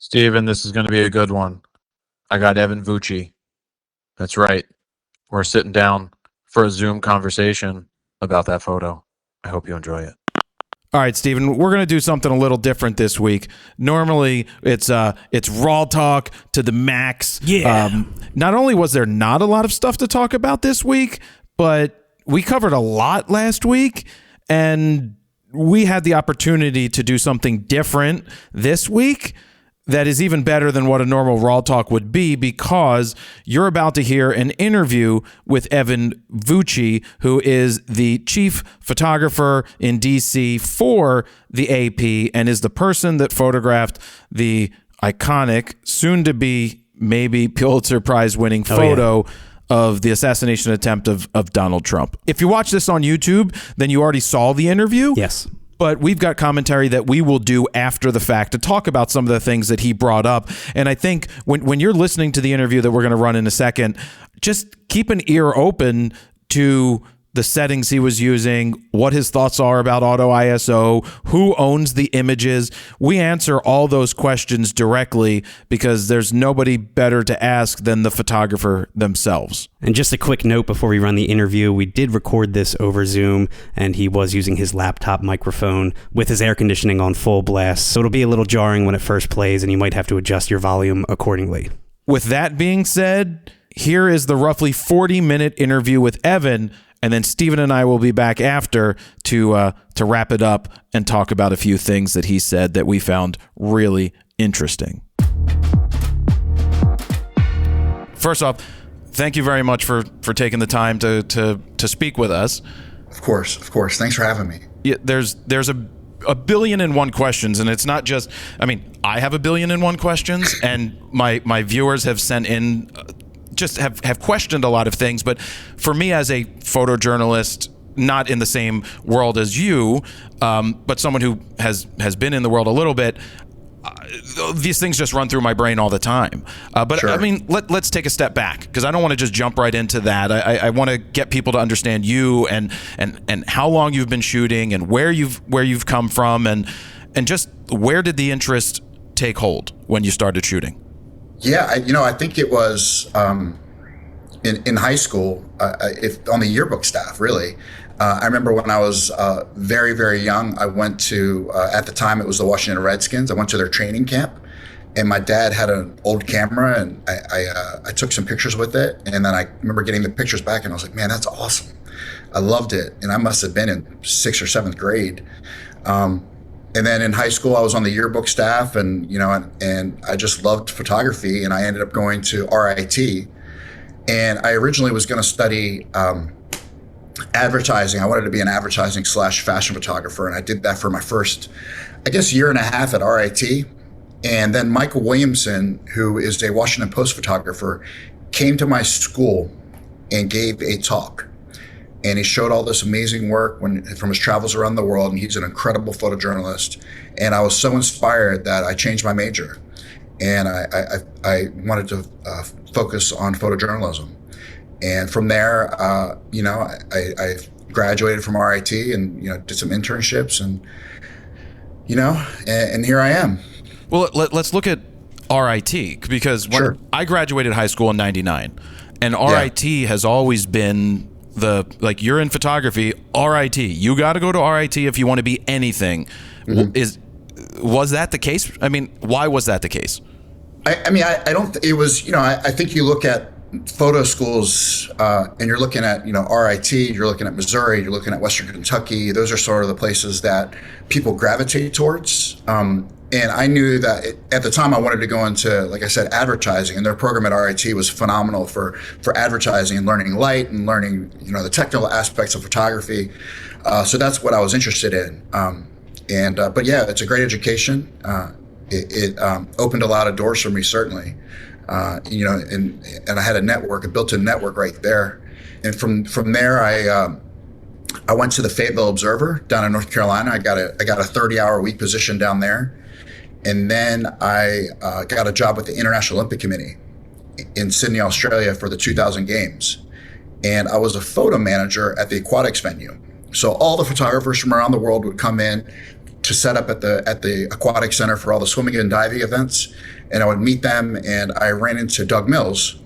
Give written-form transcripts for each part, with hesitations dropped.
Steven, this is going to be a good one. I got Evan Vucci. That's right. We're sitting down for a Zoom conversation about that photo. I hope you enjoy it. All right, Steven, we're going to do something a little different this week. Normally, it's RAWtalk to the max. Yeah. Not only was there not a lot of stuff to talk about this week, but we covered a lot last week, and we had the opportunity to do something different this week that is even better than what a normal RAWtalk would be, because you're about to hear an interview with Evan Vucci, who is the chief photographer in DC for the AP and is the person that photographed the iconic, soon-to-be maybe Pulitzer Prize-winning photo of the assassination attempt of Donald Trump. If you watch this on YouTube, then you already saw the interview. Yes. But we've got commentary that we will do after the fact to talk about some of the things that he brought up. And I think when you're listening to the interview that we're going to run in a second, just keep an ear open to the settings he was using, what his thoughts are about auto ISO, who owns the images. We answer all those questions directly because there's nobody better to ask than the photographer themselves. And just a quick note before we run the interview, we did record this over Zoom, and he was using his laptop microphone with his air conditioning on full blast, so it'll be a little jarring when it first plays, and you might have to adjust your volume accordingly. With that being said, here is the roughly 40-minute interview with Evan, and then Steven and I will be back after to wrap it up and talk about a few things that he said that we found really interesting. First off, thank you very much for taking the time to speak with us. Of course. Thanks for having me. Yeah, there's a billion and one questions, and it's not just, I mean, I have a billion and one questions, and my viewers have sent in just have questioned a lot of things. But for me as a photojournalist, not in the same world as you, but someone who has been in the world a little bit, these things just run through my brain all the time. But sure. I mean, let's take a step back, because I don't want to just jump right into that. I want to get people to understand you and how long you've been shooting and where you've come from, and just where did the interest take hold when you started shooting? Yeah, I think it was in high school, if on the yearbook staff, really. I remember when I was very, very young, I went to, at the time it was the Washington Redskins. I went to their training camp, and my dad had an old camera, and I took some pictures with it. And then I remember getting the pictures back, and I was like, man, that's awesome. I loved it. And I must have been in 6th or 7th grade. And then in high school, I was on the yearbook staff, and I just loved photography, and I ended up going to RIT. And I originally was going to study advertising. I wanted to be an advertising / fashion photographer, and I did that for my first, I guess, year and a half at RIT. And then Michael Williamson, who is a Washington Post photographer, came to my school and gave a talk. And he showed all this amazing work from his travels around the world, and he's an incredible photojournalist. And I was so inspired that I changed my major, and I wanted to focus on photojournalism. And from there, I graduated from RIT and did some internships, and and here I am. Well, let's look at RIT, because when I graduated high school in '99, and RIT has always been you're in photography, RIT. You got to go to RIT if you want to be anything. Mm-hmm. Was that the case? I mean, why was that the case? I don't. It was. I think you look at photo schools, and you're looking at RIT. You're looking at Missouri. You're looking at Western Kentucky. Those are sort of the places that people gravitate towards. And I knew that at the time I wanted to go into, like I said, advertising, and their program at RIT was phenomenal for advertising and learning light and learning, the technical aspects of photography. So that's what I was interested in. But yeah, it's a great education. It opened a lot of doors for me, certainly. And I had a built-in network right there. And from there, I went to the Fayetteville Observer down in North Carolina. I got a 30-hour week position down there. And then I got a job with the International Olympic Committee in Sydney, Australia for the 2000 Games. And I was a photo manager at the aquatics venue. So all the photographers from around the world would come in to set up at the aquatic center for all the swimming and diving events, and I would meet them. And I ran into Doug Mills,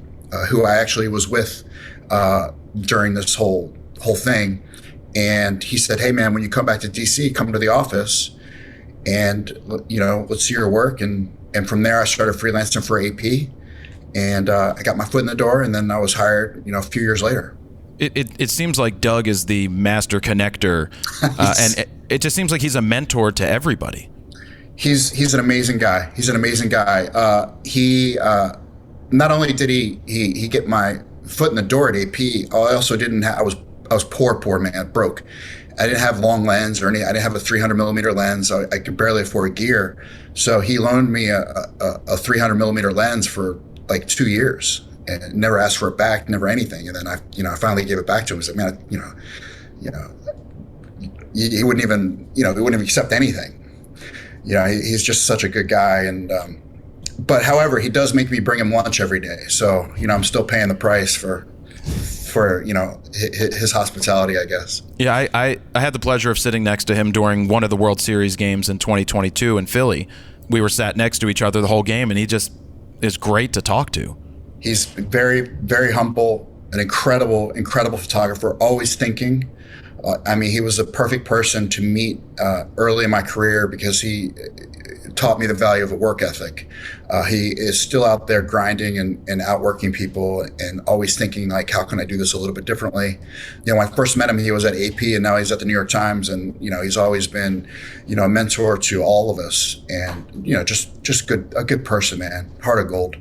who I actually was with during this whole thing. And he said, "Hey man, when you come back to DC, come to the office, and let's see your work." And from there, I started freelancing for AP, and I got my foot in the door, and then I was hired, a few years later. It seems like Doug is the master connector, and it just seems like he's a mentor to everybody. He's an amazing guy. He's an amazing guy. He not only did he get my foot in the door at AP, I also didn't have. I was poor man, broke. I didn't have long lens or I didn't have a 300 millimeter lens. I could barely afford gear, so he loaned me a 300 millimeter lens for like 2 years. And never asked for it back, never anything. And then I finally gave it back to him. I said, "Man, he wouldn't even, he wouldn't even accept anything. He's just such a good guy." And but however, he does make me bring him lunch every day. So I'm still paying the price for his hospitality, I guess. Yeah, I had the pleasure of sitting next to him during one of the World Series games in 2022 in Philly. We were sat next to each other the whole game, and he just is great to talk to. He's very, very humble, an incredible photographer, always thinking. He was a perfect person to meet early in my career because he taught me the value of a work ethic. He is still out there grinding and outworking people and always thinking like, how can I do this a little bit differently? When I first met him, he was at AP and now he's at the New York Times, and he's always been, a mentor to all of us, and just a good person, man, heart of gold.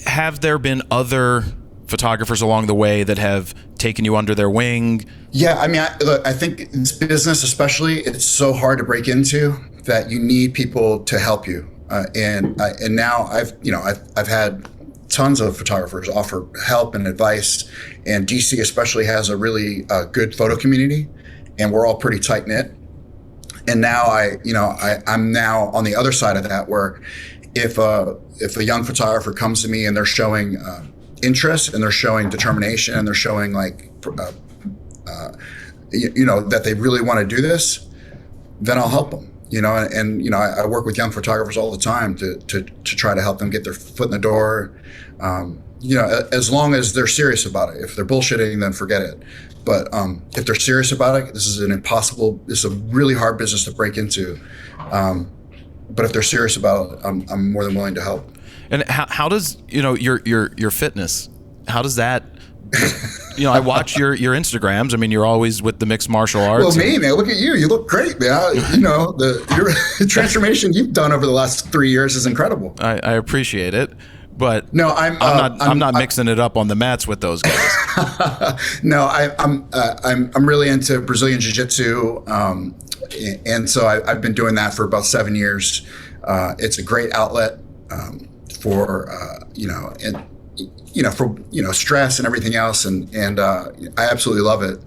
Have there been other photographers along the way that have taken you under their wing? Yeah, I think in this business especially, it's so hard to break into that you need people to help you. And now I've had tons of photographers offer help and advice, and DC especially has a really good photo community, and we're all pretty tight knit. And now I'm now on the other side of that, where if a young photographer comes to me and they're showing interest and they're showing determination and they're showing that they really want to do this, then I'll help them. I work with young photographers all the time to try to help them get their foot in the door. As long as they're serious about it. If they're bullshitting, then forget it. But if they're serious about it, this is a really hard business to break into. But if they're serious about it, I'm more than willing to help. And how does your fitness? How does that? I watch your Instagrams. You're always with the mixed martial arts. Well, man, look at you. You look great, man. Your transformation you've done over the last 3 years is incredible. I appreciate it, but no, I'm not mixing it up on the mats with those guys. No, I'm really into Brazilian Jiu-Jitsu. And so I've been doing that for about 7 years. It's a great outlet for stress and everything else, and I absolutely love it.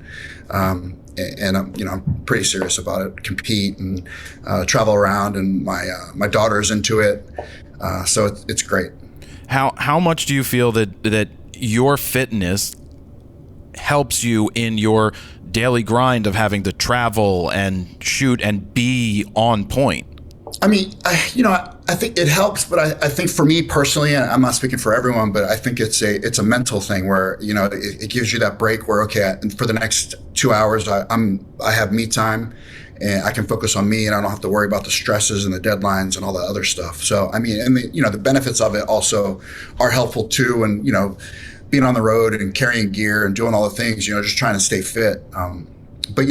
And I'm pretty serious about it. Compete and travel around, and my daughter's into it, so it's great. How much do you feel that your fitness helps you in your daily grind of having to travel and shoot and be on point? I think it helps, but I think for me personally, and I'm not speaking for everyone, but I think it's a mental thing where, it gives you that break where, okay, for the next 2 hours, I have me time and I can focus on me and I don't have to worry about the stresses and the deadlines and all that other stuff. So, and the benefits of it also are helpful too. And, being on the road and carrying gear and doing all the things, just trying to stay fit. But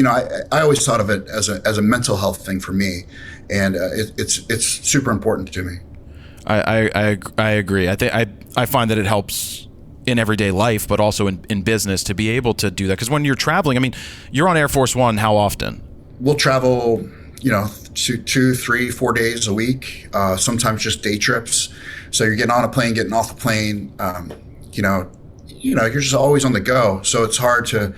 I always thought of it as a mental health thing for me, and it's super important to me. I agree. I find that it helps in everyday life, but also in business to be able to do that. Because when you're traveling, you're on Air Force One. How often? We'll travel, 2, 3, 4 days a week. Sometimes just day trips. So you're getting on a plane, getting off the plane. You're just always on the go. So it's hard to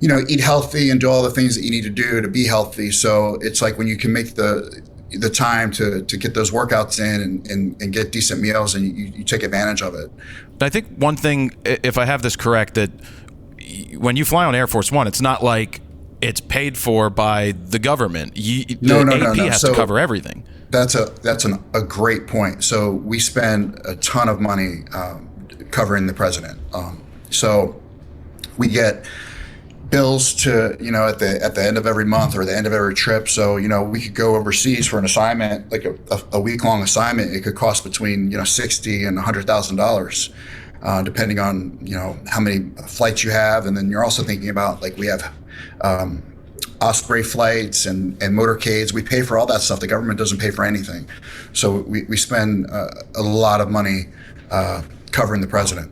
eat healthy and do all the things that you need to do to be healthy. So it's like when you can make the time to get those workouts in and get decent meals, and you take advantage of it. I think one thing, if I have this correct, that when you fly on Air Force One, it's not like it's paid for by the government. No. AP has to cover everything. That's a great point. So we spend a ton of money covering the president. So we get bills to, at the end of every month or the end of every trip. So, we could go overseas for an assignment, like a week-long assignment. It could cost between, $60,000 and $100,000, depending on, how many flights you have. And then you're also thinking about, like, we have Osprey flights and motorcades. We pay for all that stuff. The government doesn't pay for anything. So we spend a lot of money covering the president.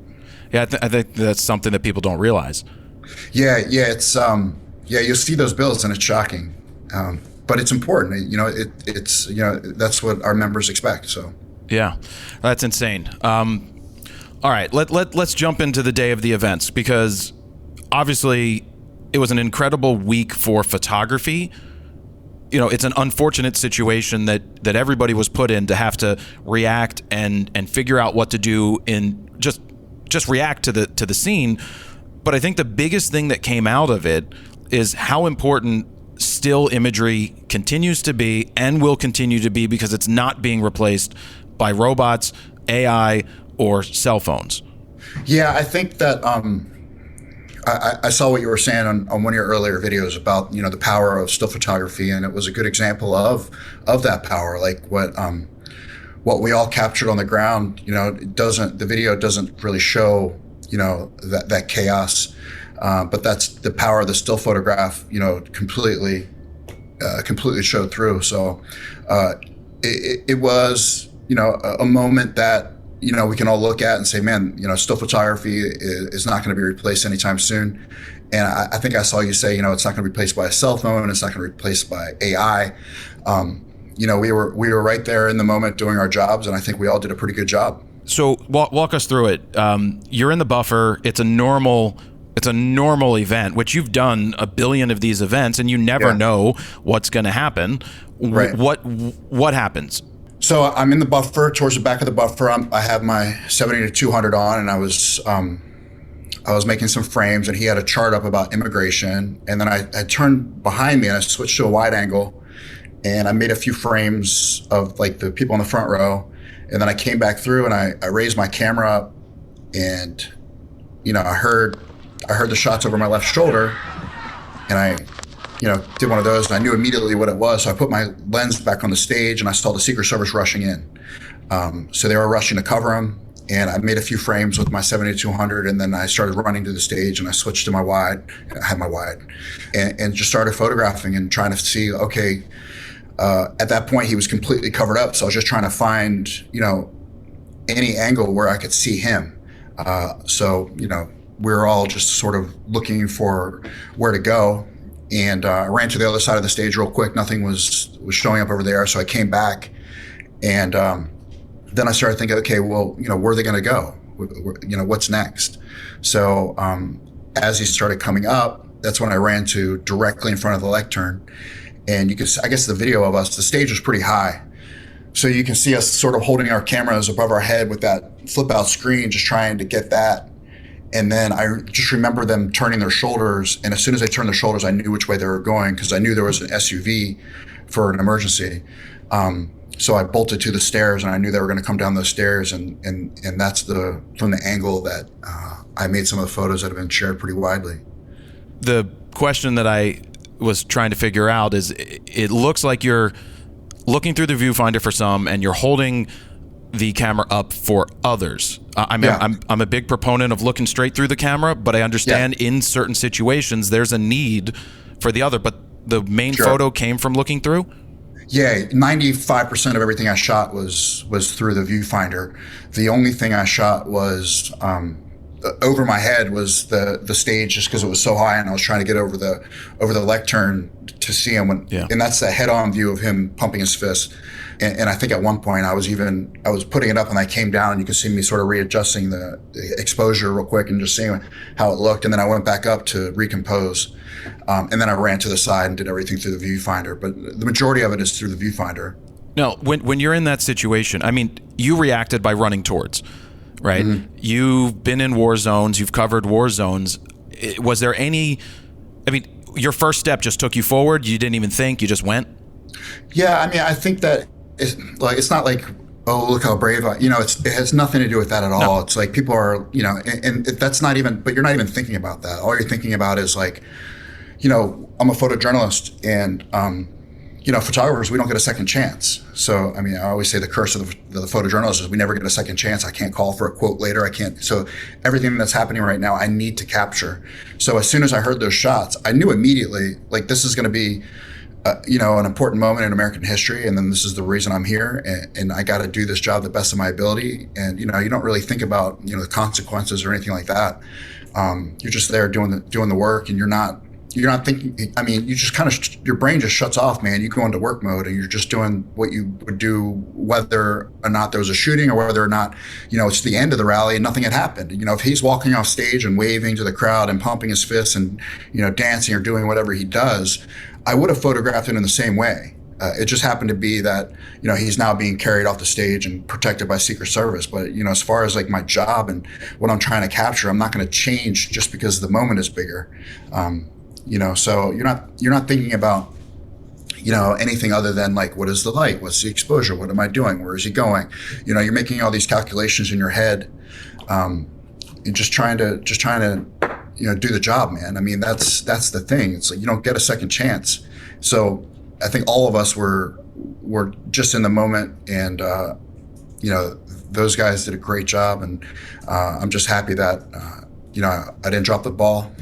Yeah, I think that's something that people don't realize. Yeah, it's you'll see those bills and it's shocking, but it's important. It's that's what our members expect. So yeah, that's insane. All right, let's jump into the day of the events, because obviously it was an incredible week for photography. It's an unfortunate situation that everybody was put in to have to react and figure out what to do in just react to the scene. But I think the biggest thing that came out of it is how important still imagery continues to be and will continue to be, because it's not being replaced by robots, AI, or cell phones. Yeah, I think that I saw what you were saying on one of your earlier videos about the power of still photography, and it was a good example of that power. Like what we all captured on the ground. The video doesn't really show that chaos, but that's the power of the still photograph. Completely showed through. So it was a moment that we can all look at and say, man, still photography is not going to be replaced anytime soon. And I think I saw you say, it's not going to be replaced by a cell phone. It's not going to be replaced by AI. We were right there in the moment doing our jobs, and I think we all did a pretty good job. So walk us through it. You're in the buffer. It's a normal event, which you've done a billion of these events, and you never know what's going to happen. Right. What happens? So I'm in the buffer, towards the back of the buffer. I have my 70-200 on, and I was making some frames, and he had a chart up about immigration. And then I turned behind me and I switched to a wide angle, and I made a few frames of like the people in the front row. And then I came back through and I raised my camera up, and I heard the shots over my left shoulder, and I did one of those, and I knew immediately what it was. So I put my lens back on the stage, and I saw the Secret Service rushing in. So they were rushing to cover him, and I made a few frames with my 70-200, and then I started running to the stage, and I switched to my wide. I had my wide, and just started photographing and trying to see, okay. At that point, he was completely covered up, so I was just trying to find, any angle where I could see him. So we were all just sort of looking for where to go, and I ran to the other side of the stage real quick. Nothing was showing up over there, so I came back, and then I started thinking, okay, well, where are they going to go? What's next? So as he started coming up, that's when I ran to directly in front of the lectern. And I guess the video of us, the stage was pretty high. So you can see us sort of holding our cameras above our head with that flip out screen, just trying to get that. And then I just remember them turning their shoulders. And as soon as they turned their shoulders, I knew which way they were going, because I knew there was an SUV for an emergency. So I bolted to the stairs, and I knew they were going to come down those stairs. And that's from the angle that I made some of the photos that have been shared pretty widely. The question that I was trying to figure out is, it looks like you're looking through the viewfinder for some, and you're holding the camera up for others. I'm a big proponent of looking straight through the camera, but I understand in certain situations there's a need for the other. But the main photo came from looking through? Yeah, 95% of everything I shot was through the viewfinder. The only thing I shot was over my head was the stage, just because it was so high, and I was trying to get over the lectern to see him. And that's the head-on view of him pumping his fist. And I think at one point I was putting it up, and I came down, and you could see me sort of readjusting the exposure real quick and just seeing how it looked. And then I went back up to recompose. And then I ran to the side and did everything through the viewfinder. But the majority of it is through the viewfinder. No, when you're in that situation, I mean, you reacted by running towards, right? Mm-hmm. You've been in war zones. You've covered war zones. Was there any, I mean, your first step just took you forward. You didn't even think. You just went. Yeah, I mean, I think that it's not like, oh, look how brave I, it has nothing to do with that at all. No. It's like people are, and that's not even, but you're not even thinking about that. All you're thinking about is like, I'm a photojournalist, and, photographers, we don't get a second chance. So, I mean, I always say the curse of the photojournalist is we never get a second chance. I can't call for a quote later. I can't. So everything that's happening right now, I need to capture. So as soon as I heard those shots, I knew immediately, like, this is going to be, an important moment in American history. And then this is the reason I'm here. And I got to do this job the best of my ability. And, you don't really think about, the consequences or anything like that. You're just there doing the work, and you're not thinking. I mean, you just kind of, your brain just shuts off, man. You go into work mode, and you're just doing what you would do, whether or not there was a shooting, or whether or not, it's the end of the rally and nothing had happened. If he's walking off stage and waving to the crowd and pumping his fists and, dancing or doing whatever he does, I would have photographed it in the same way. It just happened to be that, he's now being carried off the stage and protected by Secret Service. But, as far as like my job and what I'm trying to capture, I'm not going to change just because the moment is bigger. So you're not thinking about, anything other than like, what is the light? What's the exposure? What am I doing? Where is he going? You're making all these calculations in your head. And just trying to, do the job, man. I mean, that's the thing. It's like, you don't get a second chance. So I think all of us were just in the moment, and, those guys did a great job. And, I'm just happy that, I didn't drop the ball.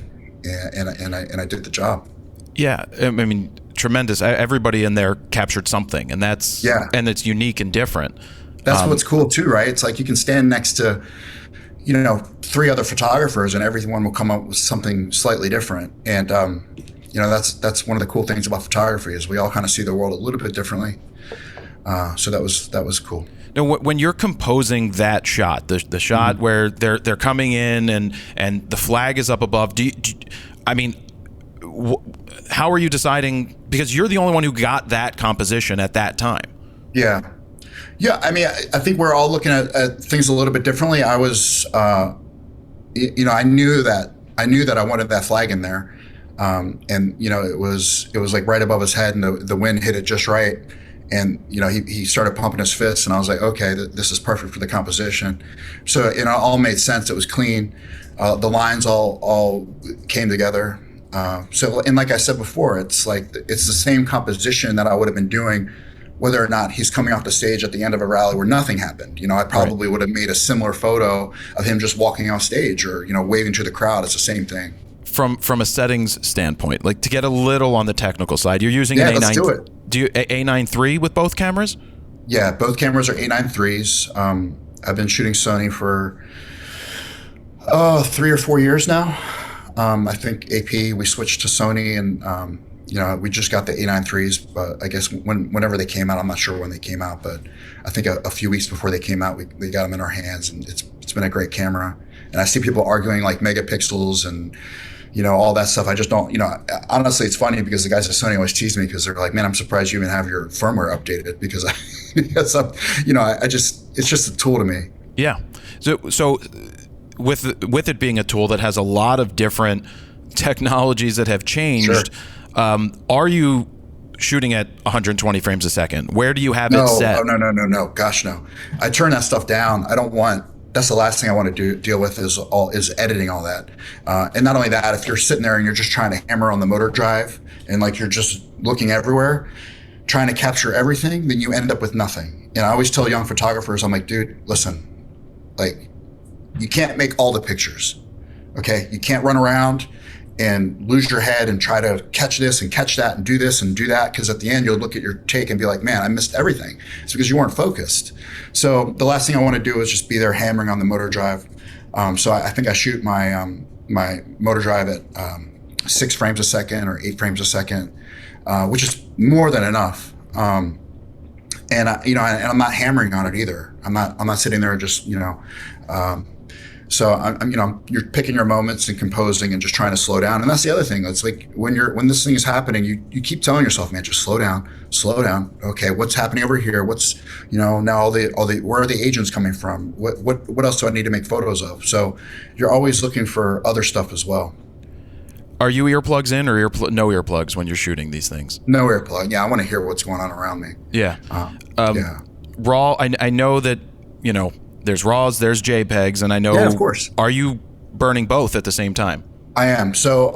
And I did the job. Yeah, I mean, tremendous. Everybody in there captured something, and and it's unique and different. That's what's cool too, right? It's like you can stand next to, 3 other photographers, and everyone will come up with something slightly different. And that's one of the cool things about photography is we all kind of see the world a little bit differently. So that was cool. Now, when you're composing that shot, the shot where they're coming in and the flag is up above, how are you deciding? Because you're the only one who got that composition at that time. Yeah. I mean, I think we're all looking at things a little bit differently. I was, I knew that I wanted that flag in there, and it was like right above his head, and the wind hit it just right. And, he started pumping his fists, and I was like, okay, this is perfect for the composition. So, it all made sense. It was clean. The lines all came together. And like I said before, it's the same composition that I would have been doing, whether or not he's coming off the stage at the end of a rally where nothing happened. I probably would have made a similar photo of him just walking off stage or, waving to the crowd. It's the same thing. From a settings standpoint, like to get a little on the technical side, you're using an A9. Let's do it. Do you A9 III with both cameras? Yeah, both cameras are A9 IIIs. I've been shooting Sony for 3 or 4 years now. I think AP we switched to Sony, and we just got the A9 IIIs. But I guess whenever they came out, I'm not sure when they came out, but I think a few weeks before they came out, we got them in our hands, and it's been a great camera. And I see people arguing like megapixels and all that stuff. I just don't, honestly, it's funny because the guys at Sony always tease me because they're like, man, I'm surprised you even have your firmware updated because it's just a tool to me. Yeah. So with it being a tool that has a lot of different technologies that have changed, sure. Are you shooting at 120 frames a second? Where do you have it set? No. Gosh, no. I turn that stuff down. That's the last thing I want to deal with is editing all that. And not only that, if you're sitting there and you're just trying to hammer on the motor drive and like you're just looking everywhere, trying to capture everything, then you end up with nothing. And I always tell young photographers, I'm like, dude, listen, like you can't make all the pictures, okay? You can't run around and lose your head and try to catch this and catch that and do this and do that, because at the end you'll look at your take and be like, man, I missed everything. It's because you weren't focused. So the last thing I want to do is just be there hammering on the motor drive. So I think I shoot my my motor drive at 6 frames a second or 8 frames a second, which is more than enough. And and I'm not hammering on it either. I'm not sitting there just so you're picking your moments and composing and just trying to slow down. And that's the other thing. It's like when this thing is happening, you keep telling yourself, man, just slow down. Okay, what's happening over here? What's now all the where are the agents coming from? What else do I need to make photos of? So you're always looking for other stuff as well. Are you earplugs in or no earplugs when you're shooting these things? No earplug. Yeah, I want to hear what's going on around me. Yeah. Yeah. RAW. I know that there's RAWs, there's JPEGs, and I know. Yeah, of course. Are you burning both at the same time? I am. So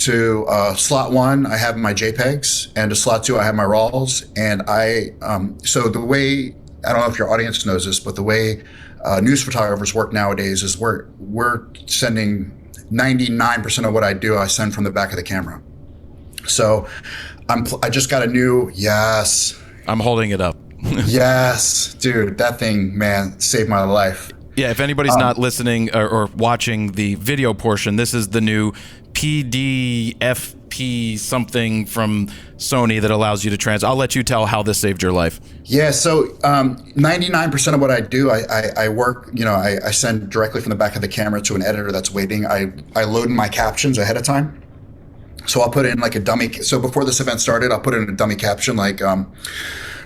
to slot 1, I have my JPEGs, and to slot 2, I have my RAWs. And so the way, I don't know if your audience knows this, but the way news photographers work nowadays is we're sending 99% of what I do, I send from the back of the camera. So I just got a new, yes. I'm holding it up. Yes, dude, that thing, man, saved my life. Yeah, if anybody's not listening or watching the video portion, this is the new PDFP something from Sony that allows you to I'll let you tell how this saved your life. Yeah, so 99% of what I do, I work, I send directly from the back of the camera to an editor that's waiting. I load in my captions ahead of time. So I'll put in like a dummy. So before this event started, I'll put in a dummy caption like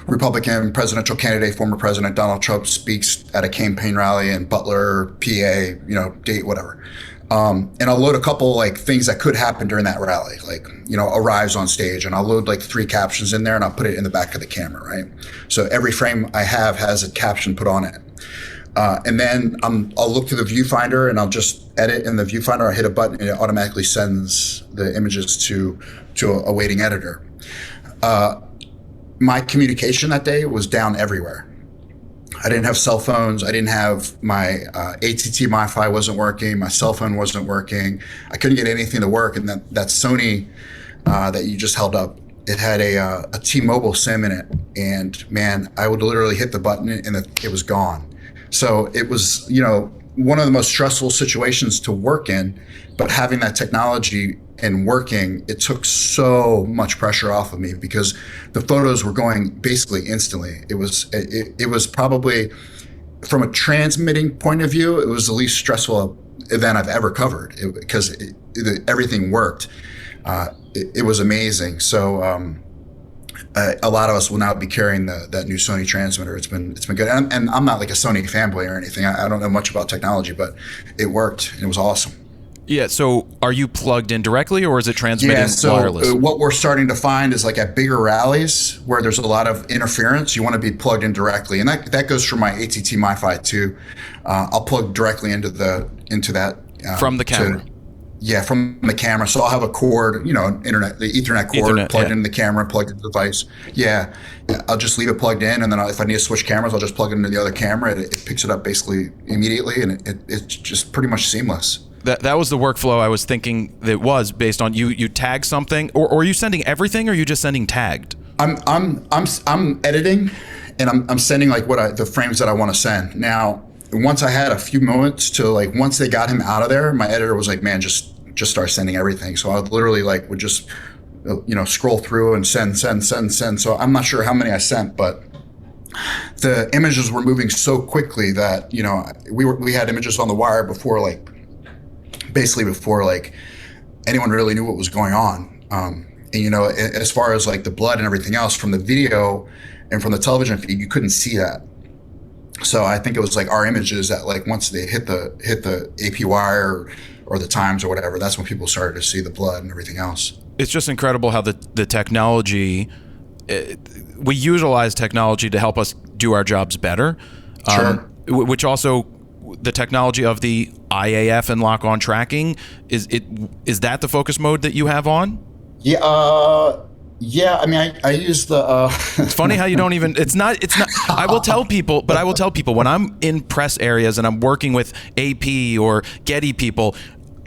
Republican presidential candidate, former President Donald Trump speaks at a campaign rally in Butler, PA, date, whatever. And I'll load a couple like things that could happen during that rally, like, arrives on stage, and I'll load like 3 captions in there and I'll put it in the back of the camera, right? So every frame I have has a caption put on it. And then I'll look through the viewfinder and I'll just edit in the viewfinder. I'll hit a button and it automatically sends the images to a waiting editor. My communication that day was down everywhere. I didn't have cell phones. I didn't have my ATT MiFi wasn't working. My cell phone wasn't working. I couldn't get anything to work. And that Sony that you just held up, it had a T-Mobile SIM in it. And man, I would literally hit the button and it was gone. So it was, one of the most stressful situations to work in, but having that technology and working, it took so much pressure off of me because the photos were going basically instantly. It was probably, from a transmitting point of view, it was the least stressful event I've ever covered because everything worked. It was amazing. So a lot of us will now be carrying that new Sony transmitter. It's been good. And I'm not like a Sony fanboy or anything. I don't know much about technology, but it worked and it was awesome. Yeah, so are you plugged in directly or is it transmitting wireless? What we're starting to find is like at bigger rallies where there's a lot of interference, you want to be plugged in directly. And that goes for my ATT MiFi too. I'll plug directly into that. From the camera? From the camera. So I'll have a cord, the Ethernet cord plugged into the camera, plugged into the device. Yeah, I'll just leave it plugged in, and then if I need to switch cameras, I'll just plug it into the other camera. It picks it up basically immediately, and it's just pretty much seamless. That was the workflow I was thinking that was based on you tag something, or are you sending everything, or are you just sending tagged? I'm editing, and I'm sending like the frames that I want to send. Now, once I had a few moments to once they got him out of there, my editor was like, man, just start sending everything. So I literally would just scroll through and send. So I'm not sure how many I sent, but the images were moving so quickly that we had images on the wire before anyone really knew what was going on. And as far as the blood and everything else from the video and from the television feed, you couldn't see that. So I think it was our images that once they hit the AP wire or the Times or whatever, that's when people started to see the blood and everything else. It's just incredible how the technology, we utilize technology to help us do our jobs better. Sure. Which also, the technology of the IAF and lock-on tracking, is that the focus mode that you have on? Yeah. Yeah, I mean, I use the. It's funny how you don't even. It's not. I will tell people when I'm in press areas and I'm working with AP or Getty people,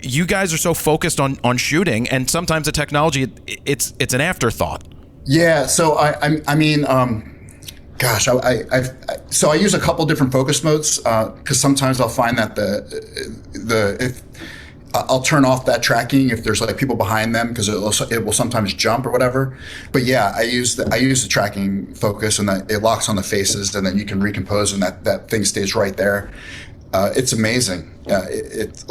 you guys are so focused on shooting, and sometimes the technology, it's an afterthought. Yeah. So I mean, gosh, so I use a couple different focus modes because sometimes I'll find that if I'll turn off that tracking if there's people behind them because it will sometimes jump or whatever. But yeah, I use the tracking focus, and that it locks on the faces, and then you can recompose, and that thing stays right there. It's amazing. It's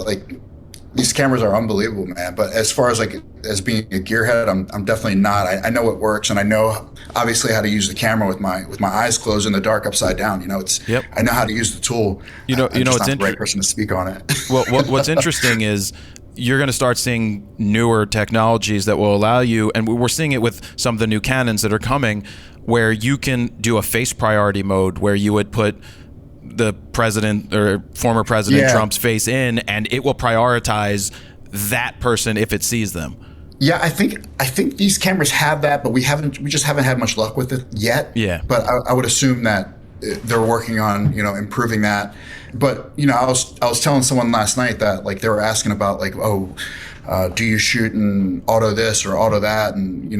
these cameras are unbelievable, man. But as far as as being a gearhead, I'm definitely not. I know it works, and I know obviously how to use the camera with my eyes closed in the dark upside down. Yep. I know how to use the tool. I'm just it's not the right person to speak on it. Well, what's interesting is, you're going to start seeing newer technologies that will allow you, and we're seeing it with some of the new Canons that are coming, where you can do a face priority mode where you would put the president or former President Trump's face in, and it will prioritize that person if it sees them. Yeah, I think these cameras have that, but we just haven't had much luck with it yet. Yeah. But I would assume that they're working on, improving that. But, I was telling someone last night that, like, they were asking about, like, do you shoot in auto this or auto that, and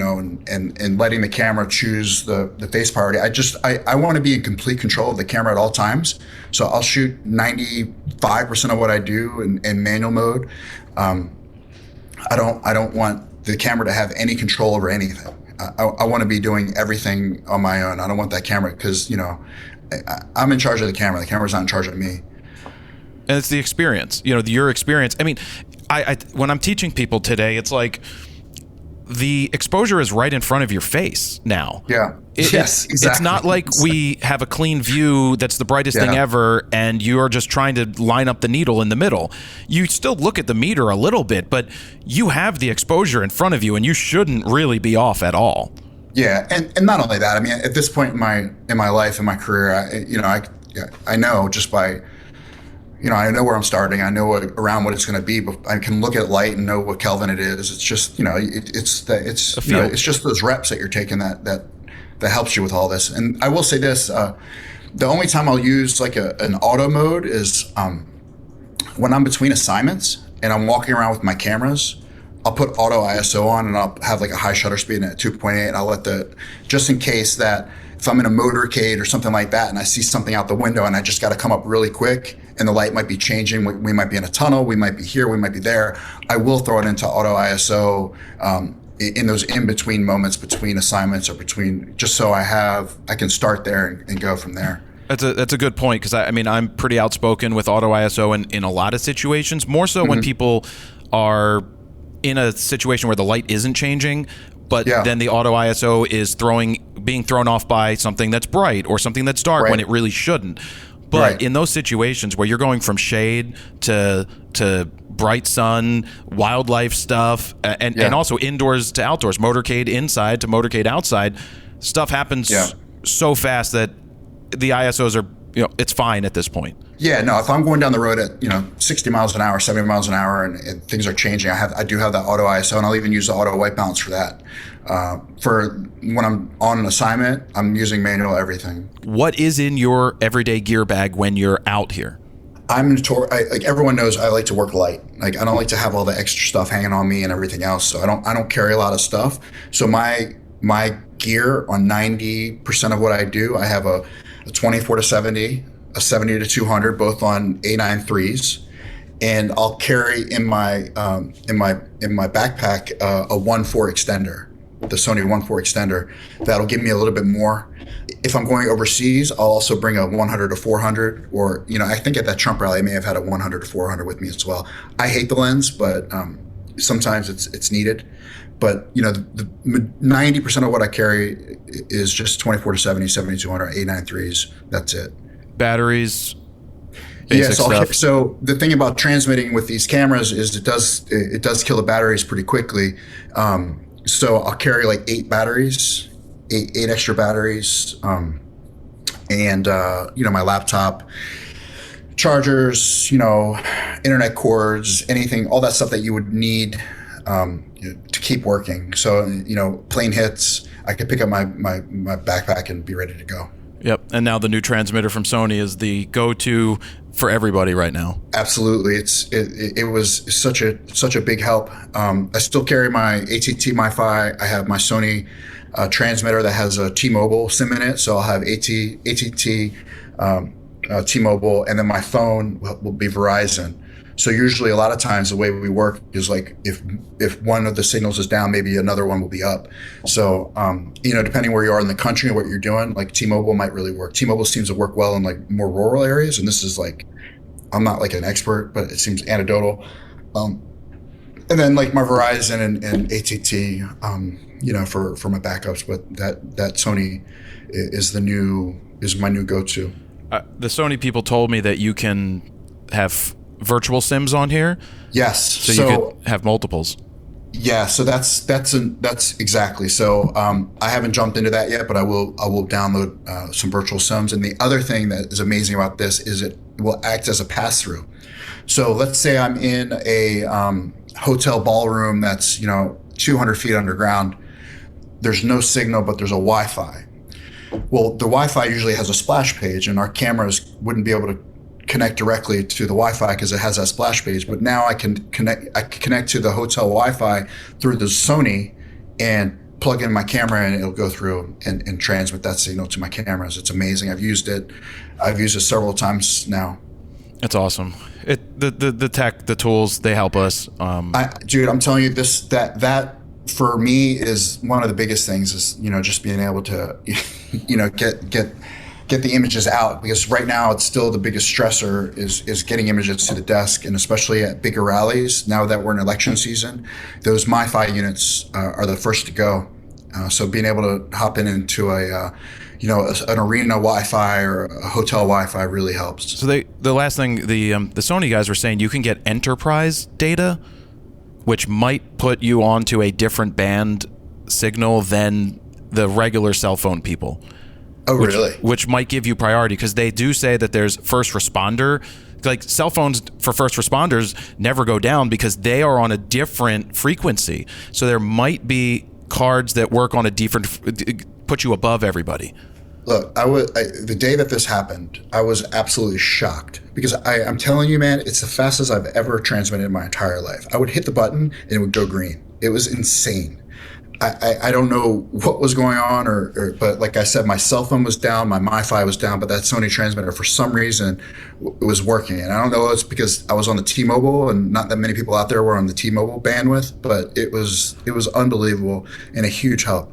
and letting the camera choose the face priority. I want to be in complete control of the camera at all times. So I'll shoot 95% of what I do in manual mode. I don't want the camera to have any control over anything. I want to be doing everything on my own. I don't want that camera because, I'm in charge of the camera. The camera's not in charge of me. And it's the experience, your experience. I mean, I when I'm teaching people today, it's like the exposure is right in front of your face now. Yeah. Yes, exactly. It's not like we have a clean view that's the brightest thing ever, and you're just trying to line up the needle in the middle. You still look at the meter a little bit, but you have the exposure in front of you, and you shouldn't really be off at all. Yeah, and not only that. I mean, at this point in my life, in my career, I know just by, I know where I'm starting. I know around what it's going to be. But I can look at light and know what Kelvin it is. It's just, it's just those reps that you're taking that helps you with all this. And I will say this: the only time I'll use like an auto mode is when I'm between assignments and I'm walking around with my cameras. I'll put auto ISO on and I'll have like a high shutter speed at 2.8, and I'll let just in case that if I'm in a motorcade or something like that and I see something out the window and I just got to come up really quick and the light might be changing, we might be in a tunnel, we might be here, we might be there, I will throw it into auto ISO in those in-between moments between assignments or between, just so I can start there and go from there. That's a good point, because I mean, I'm pretty outspoken with auto ISO in a lot of situations, more so when people are in a situation where the light isn't changing, but then the auto ISO is being thrown off by something that's bright or something that's dark when it really shouldn't. But in those situations where you're going from shade to bright sun, wildlife stuff, and also indoors to outdoors, motorcade inside to motorcade outside, stuff happens so fast that the ISOs are, it's fine at this point. Yeah, no, if I'm going down the road at, 60 miles an hour, 70 miles an hour, and things are changing, I do have that auto ISO, and I'll even use the auto white balance for that. For when I'm on an assignment, I'm using manual everything. What is in your everyday gear bag when you're out here? Like everyone knows, I like to work light. Like I don't like to have all the extra stuff hanging on me and everything else. So I don't carry a lot of stuff. So my gear on 90% of what I do, I have a 24 to 70, a 70 to 200, both on A9 3s, and I'll carry in my backpack a 1.4 extender, the Sony 1.4 extender. That'll give me a little bit more. If I'm going overseas, I'll also bring a 100 to 400, or I think at that Trump rally I may have had a 100 to 400 with me as well. I hate the lens, but sometimes it's needed. But the 90% of what I carry is just 24 to 70, 70 to 200, A9 3s. That's it. Batteries, basic stuff. So the thing about transmitting with these cameras is it does kill the batteries pretty quickly. So I'll carry like 8 batteries, eight extra batteries, and my laptop, chargers, internet cords, anything, all that stuff that you would need to keep working. So plane hits, I could pick up my backpack and be ready to go. Yep. And now the new transmitter from Sony is the go-to for everybody right now. Absolutely. It was such a big help. I still carry my ATT MiFi. I have my Sony transmitter that has a T-Mobile SIM in it. So I'll have ATT, T-Mobile, and then my phone will be Verizon. So usually a lot of times the way we work is like if one of the signals is down, maybe another one will be up. So, depending where you are in the country and what you're doing, like T-Mobile might really work. T-Mobile seems to work well in like more rural areas. And this is like, I'm not like an expert, but it seems anecdotal. And then like my Verizon and ATT, for my backups, but that Sony is my new go-to. The Sony people told me that you can have virtual sims on here. Yes. So you could have multiples. Yeah, so that's exactly. So I haven't jumped into that yet, but I will download some virtual sims. And the other thing that is amazing about this is it will act as a pass through. So let's say I'm in a hotel ballroom that's 200 feet underground. There's no signal, but there's a Wi-Fi. Well, the Wi-Fi usually has a splash page, and our cameras wouldn't be able to connect directly to the Wi-Fi because it has that splash page. But now I can connect to the hotel Wi-Fi through the Sony and plug in my camera, and it'll go through and transmit that signal to my cameras. It's amazing. I've used it several times now. It's awesome. The tech, the tools, they help us. Dude, I'm telling you, that for me is one of the biggest things is just being able to get the images out, because right now it's still the biggest stressor is getting images to the desk, and especially at bigger rallies. Now that we're in election season, those MiFi units are the first to go. So being able to hop into an arena Wi-Fi or a hotel Wi-Fi really helps. So the last thing, the Sony guys were saying you can get enterprise data, which might put you onto a different band signal than the regular cell phone people. Oh, really? Which might give you priority, because they do say that there's first responder, like cell phones for first responders never go down because they are on a different frequency. So there might be cards that work on a different, put you above everybody. Look, the day that this happened, I was absolutely shocked, because I'm telling you, man, it's the fastest I've ever transmitted in my entire life. I would hit the button and it would go green. It was insane. I don't know what was going on, but like I said, my cell phone was down, my MiFi was down, but that Sony transmitter for some reason it was working. And I don't know if it's because I was on the T-Mobile and not that many people out there were on the T-Mobile bandwidth, but it was unbelievable and a huge help.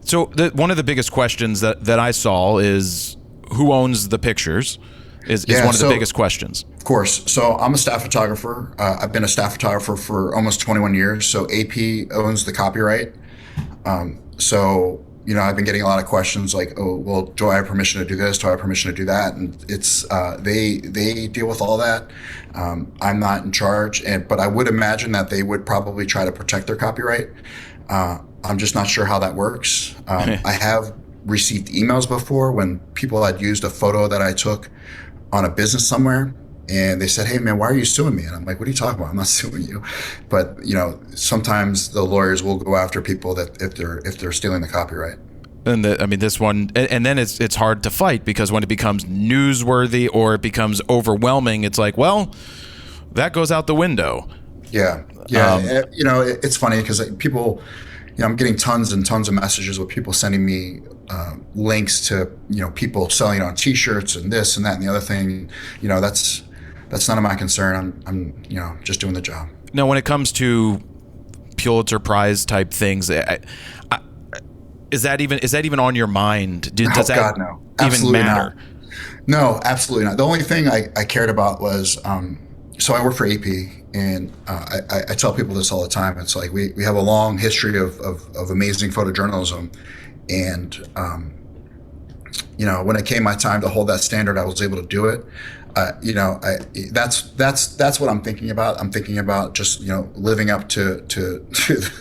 So one of the biggest questions that I saw is who owns the pictures is one of the biggest questions. Of course. So I'm a staff photographer. I've been a staff photographer for almost 21 years. So AP owns the copyright. So, I've been getting a lot of questions like, oh, well, do I have permission to do this? Do I have permission to do that? And it's, they deal with all that. I'm not in charge, but I would imagine that they would probably try to protect their copyright. I'm just not sure how that works. I have received emails before when people had used a photo that I took on a business somewhere, and they said, "Hey, man, why are you suing me?" And I'm like, "What are you talking about? I'm not suing you." But sometimes the lawyers will go after people that if they're stealing the copyright. And this one, and then it's hard to fight, because when it becomes newsworthy or it becomes overwhelming, it's like, well, that goes out the window. Yeah. It's funny because people, I'm getting tons and tons of messages with people sending me links to people selling on T-shirts and this and that and the other thing. That's none of my concern. I'm just doing the job. Now, when it comes to Pulitzer Prize type things, is that even on your mind? Does that God, no. even Absolutely matter? Not. No, absolutely not. The only thing I cared about was, so I work for AP, and I tell people this all the time. It's like we have a long history of amazing photojournalism, and when it came my time to hold that standard, I was able to do it. That's what I'm thinking about. I'm thinking about just living up to